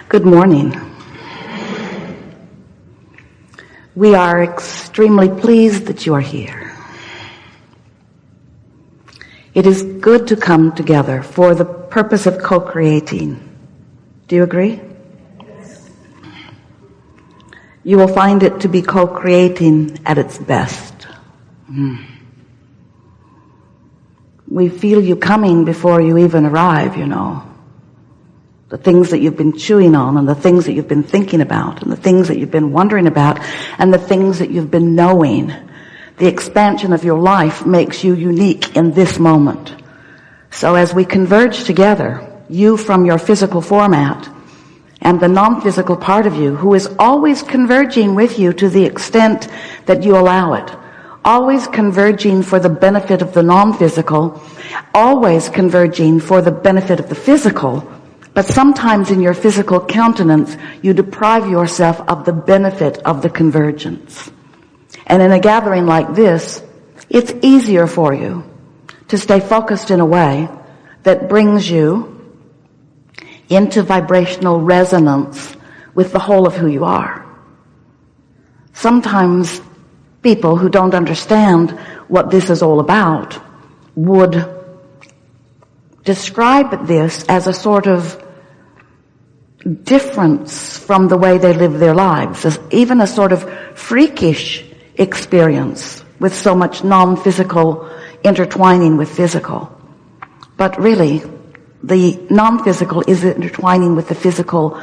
Good morning. We are extremely pleased that you are here. It is good to come together for the purpose of co-creating. Do you agree? Yes. You will find it to be co-creating at its best. We feel you coming before you even arrive, you know. The things that you've been chewing on, and the things that you've been thinking about, and the things that you've been wondering about, and the things that you've been knowing. The expansion of your life makes you unique in this moment. So as we converge together, you from your physical format, and the non-physical part of you, who is always converging with you to the extent that you allow it, always converging for the benefit of the non-physical, always converging for the benefit of the physical. But sometimes in your physical countenance, you deprive yourself of the benefit of the convergence. And in a gathering like this, it's easier for you to stay focused in a way that brings you into vibrational resonance with the whole of who you are. Sometimes people who don't understand what this is all about would describe this as a sort of difference from the way they live their lives, as even a sort of freakish experience with so much non-physical intertwining with physical. But really, the non-physical is intertwining with the physical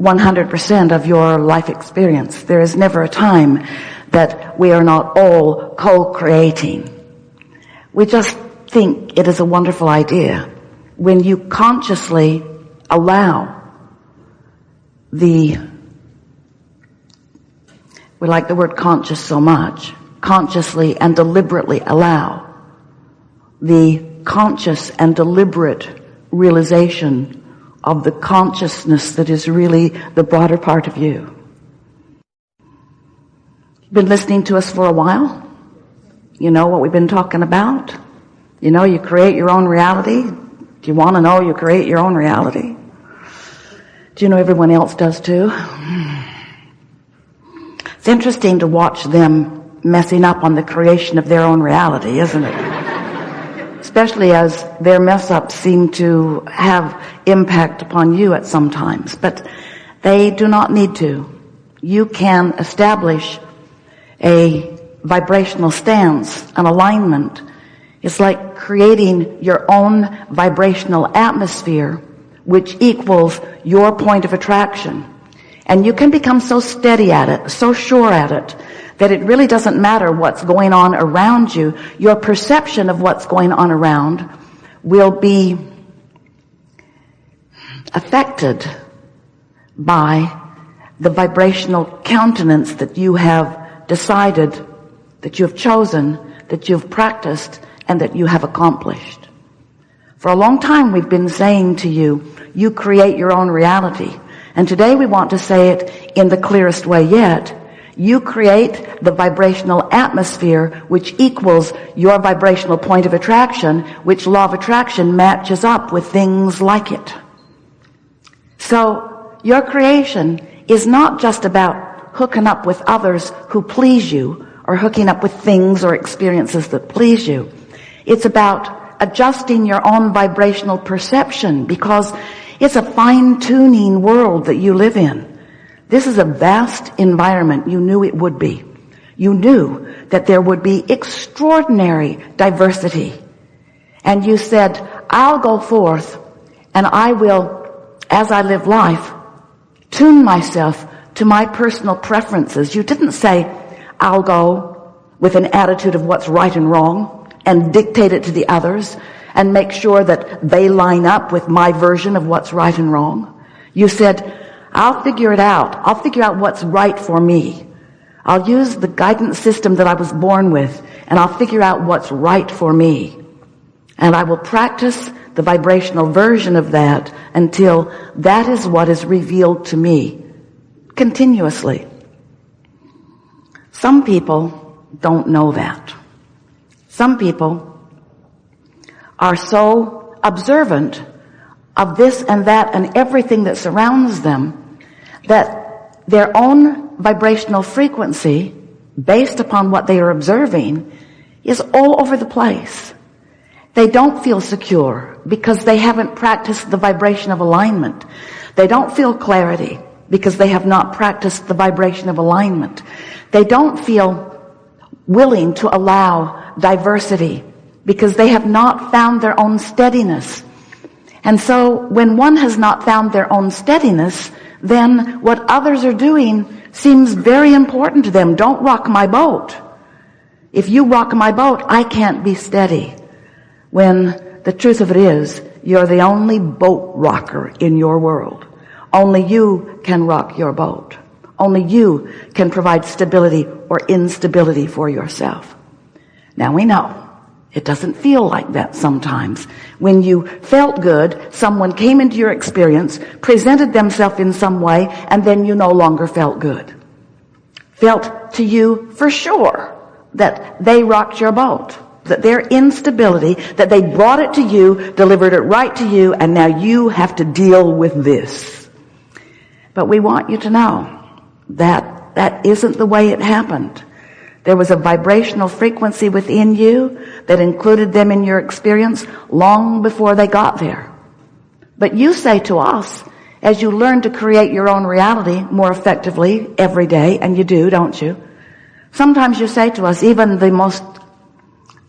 100% of your life experience. There is never a time that we are not all co-creating. We just think it is a wonderful idea when you consciously allow we like the word conscious so much, consciously and deliberately allow the conscious and deliberate realization of the consciousness that is really the broader part of you. Been listening to us for a while? You know what we've been talking about? You know you create your own reality? Do you want to know you create your own reality? Do you know everyone else does too? It's interesting to watch them messing up on the creation of their own reality, isn't it? Especially as their mess-ups seem to have impact upon you at some times. But they do not need to. You can establish a vibrational stance, an alignment. It's like creating your own vibrational atmosphere, which equals your point of attraction. And you can become so steady at it, so sure at it, that it really doesn't matter what's going on around you. Your perception of what's going on around will be affected by the vibrational countenance that you have decided, that you have chosen, that you've practiced, and that you have accomplished. For a long time we've been saying to you, you create your own reality. And today we want to say it in the clearest way yet. You create the vibrational atmosphere which equals your vibrational point of attraction, which law of attraction matches up with things like it. So your creation is not just about hooking up with others who please you, or hooking up with things or experiences that please you. It's about adjusting your own vibrational perception, because it's a fine-tuning world that you live in. This is a vast environment. You knew it would be. You knew that there would be extraordinary diversity. And you said, I'll go forth and I will, as I live life, tune myself to my personal preferences. You didn't say, I'll go with an attitude of what's right and wrong and dictate it to the others and make sure that they line up with my version of what's right and wrong. You said, I'll figure it out. I'll figure out what's right for me. I'll use the guidance system that I was born with, and I'll figure out what's right for me. And I will practice the vibrational version of that until that is what is revealed to me continuously. Some people don't know that. Some people are so observant of this and that and everything that surrounds them, that their own vibrational frequency, based upon what they are observing, is all over the place. They don't feel secure because they haven't practiced the vibration of alignment. They don't feel clarity because they have not practiced the vibration of alignment. They don't feel willing to allow diversity because they have not found their own steadiness. And so when one has not found their own steadiness, then what others are doing seems very important to them. Don't rock my boat. If you rock my boat, I can't be steady. When the truth of it is, you're the only boat rocker in your world. Only you can rock your boat. Only you can provide stability or instability for yourself. Now we know it doesn't feel like that sometimes. When you felt good, someone came into your experience, presented themselves in some way, and then you no longer felt good. Felt to you for sure that they rocked your boat, that their instability, that they brought it to you, delivered it right to you, and now you have to deal with this. But we want you to know that that isn't the way it happened. There was a vibrational frequency within you that included them in your experience long before they got there. But you say to us, as you learn to create your own reality more effectively every day, and you do, don't you? Sometimes you say to us, even the most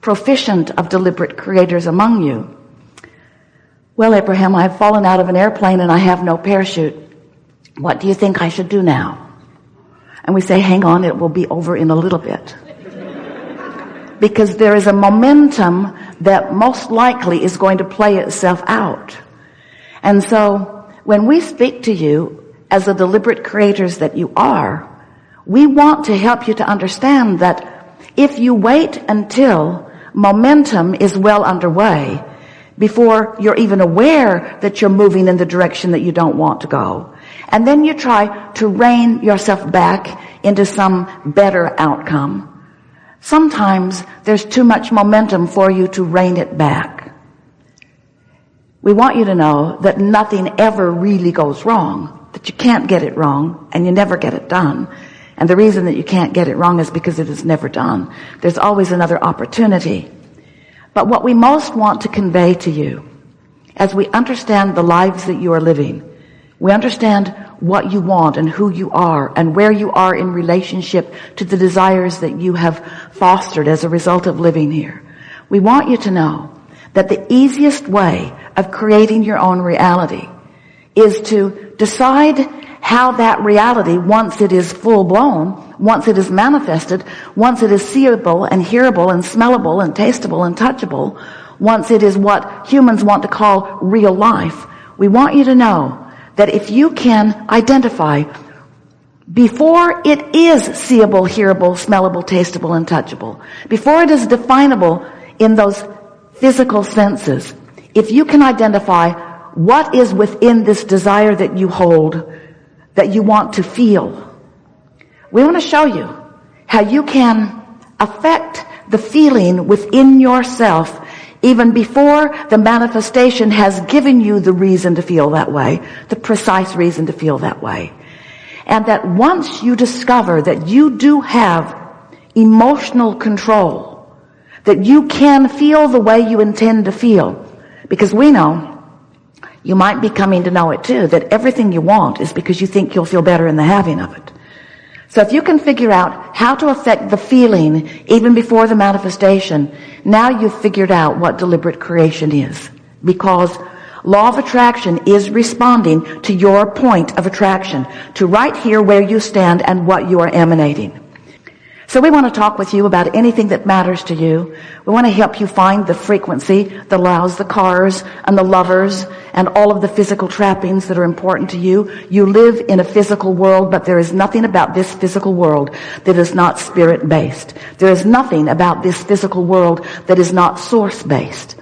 proficient of deliberate creators among you, well, Abraham, I've fallen out of an airplane and I have no parachute. What do you think I should do now? And we say, hang on, it will be over in a little bit. Because there is a momentum that most likely is going to play itself out. And so when we speak to you as the deliberate creators that you are, we want to help you to understand that if you wait until momentum is well underway, before you're even aware that you're moving in the direction that you don't want to go, and then you try to rein yourself back into some better outcome, sometimes there's too much momentum for you to rein it back. We want you to know that nothing ever really goes wrong, that you can't get it wrong, and you never get it done. And the reason that you can't get it wrong is because it is never done. There's always another opportunity. But what we most want to convey to you, as we understand the lives that you are living, we understand what you want and who you are and where you are in relationship to the desires that you have fostered as a result of living here. We want you to know that the easiest way of creating your own reality is to decide how that reality, once it is full blown, once it is manifested, once it is seeable and hearable and smellable and tasteable and touchable, once it is what humans want to call real life, we want you to know that if you can identify before it is seeable, hearable, smellable, tasteable, and touchable, before it is definable in those physical senses, if you can identify what is within this desire that you hold, that you want to feel, we want to show you how you can affect the feeling within yourself even before the manifestation has given you the reason to feel that way, the precise reason to feel that way. And that once you discover that you do have emotional control, that you can feel the way you intend to feel, because we know, you might be coming to know it too, that everything you want is because you think you'll feel better in the having of it. So if you can figure out how to affect the feeling even before the manifestation, now you've figured out what deliberate creation is. Because law of attraction is responding to your point of attraction, to right here where you stand and what you are emanating. So we want to talk with you about anything that matters to you. We want to help you find the frequency that allows the cars and the lovers and all of the physical trappings that are important to you. You live in a physical world, but there is nothing about this physical world that is not spirit-based. There is nothing about this physical world that is not source-based.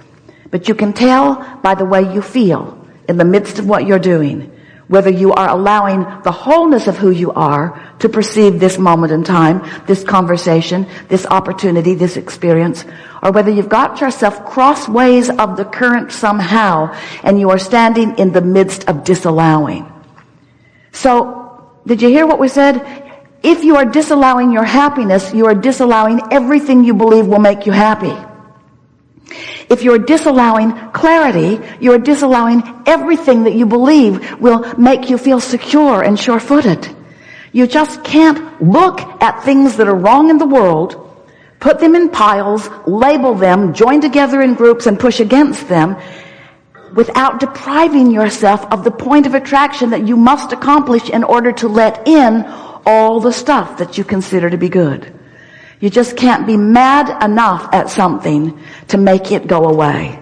But you can tell by the way you feel in the midst of what you're doing, whether you are allowing the wholeness of who you are to perceive this moment in time, this conversation, this opportunity, this experience, or whether you've got yourself crossways of the current somehow and you are standing in the midst of disallowing. So, did you hear what we said? If you are disallowing your happiness, you are disallowing everything you believe will make you happy. If you're disallowing clarity, you're disallowing everything that you believe will make you feel secure and sure-footed. You just can't look at things that are wrong in the world, put them in piles, label them, join together in groups and push against them without depriving yourself of the point of attraction that you must accomplish in order to let in all the stuff that you consider to be good. You just can't be mad enough at something to make it go away,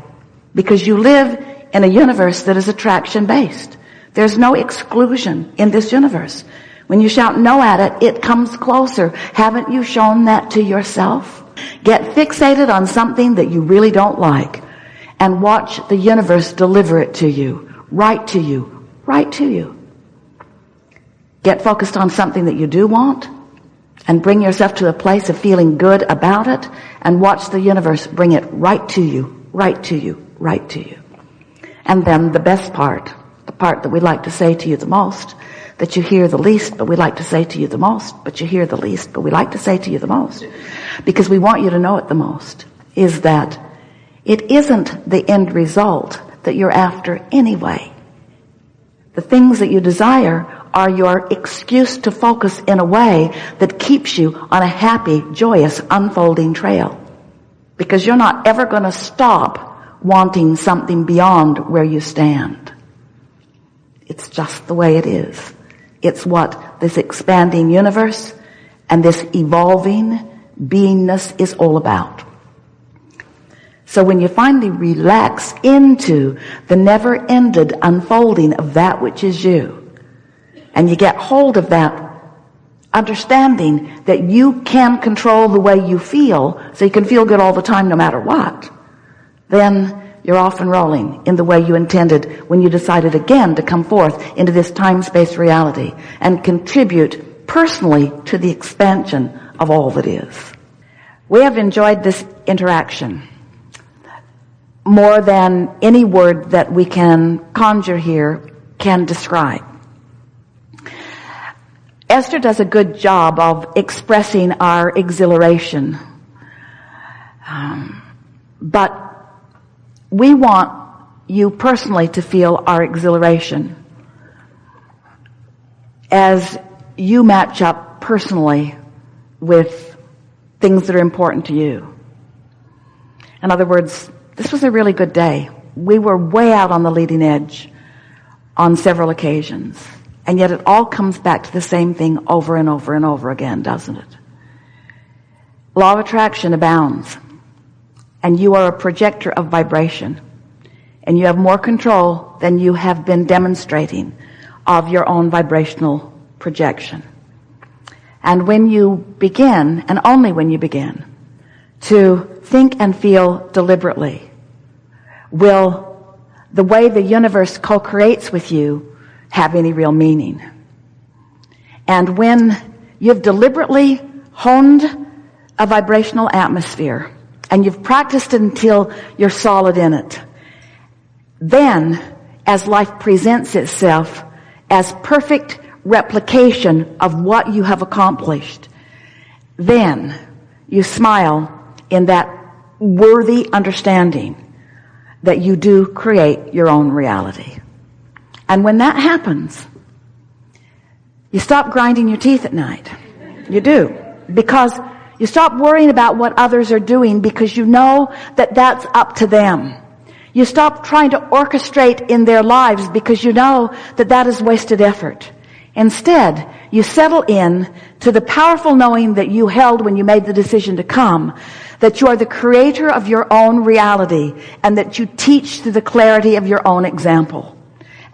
because you live in a universe that is attraction-based. There's no exclusion in this universe. When you shout no at it, it comes closer. Haven't you shown that to yourself? Get fixated on something that you really don't like and watch the universe deliver it to you, right to you, right to you. Get focused on something that you do want and bring yourself to a place of feeling good about it, and watch the universe bring it right to you, right to you, right to you. And then the best part, the part that we like to say to you the most, that you hear the least, but we like to say to you the most, but you hear the least, but we like to say to you the most, because we want you to know it the most, is that it isn't the end result that you're after anyway. The things that you desire are your excuse to focus in a way that keeps you on a happy, joyous, unfolding trail. Because you're not ever going to stop wanting something beyond where you stand. It's just the way it is. It's what this expanding universe and this evolving beingness is all about. So when you finally relax into the never-ended unfolding of that which is you, and you get hold of that understanding that you can control the way you feel, so you can feel good all the time no matter what, then you're off and rolling in the way you intended when you decided again to come forth into this time-space reality and contribute personally to the expansion of all that is. We have enjoyed this interaction more than any word that we can conjure here can describe. Esther does a good job of expressing our exhilaration. But we want you personally to feel our exhilaration as you match up personally with things that are important to you. In other words, this was a really good day. We were way out on the leading edge on several occasions. And yet it all comes back to the same thing over and over and over again, doesn't it? Law of attraction abounds. And you are a projector of vibration. And you have more control than you have been demonstrating of your own vibrational projection. And when you begin, and only when you begin, to think and feel deliberately, will the way the universe co-creates with you have any real meaning. And when you've deliberately honed a vibrational atmosphere and you've practiced it until you're solid in it, then as life presents itself as perfect replication of what you have accomplished, then you smile in that worthy understanding that you do create your own reality. And when that happens, you stop grinding your teeth at night. You do. Because you stop worrying about what others are doing, because you know that that's up to them. You stop trying to orchestrate in their lives because you know that that is wasted effort. Instead, you settle in to the powerful knowing that you held when you made the decision to come, that you are the creator of your own reality, and that you teach through the clarity of your own example.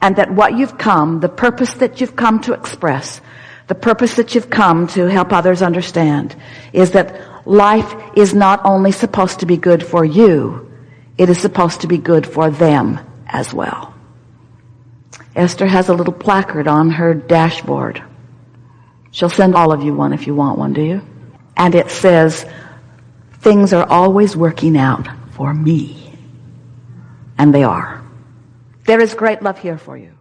And that what you've come, the purpose that you've come to express, the purpose that you've come to help others understand, is that life is not only supposed to be good for you, it is supposed to be good for them as well. Esther has a little placard on her things are always working out for me. And they are. There is great love here for you.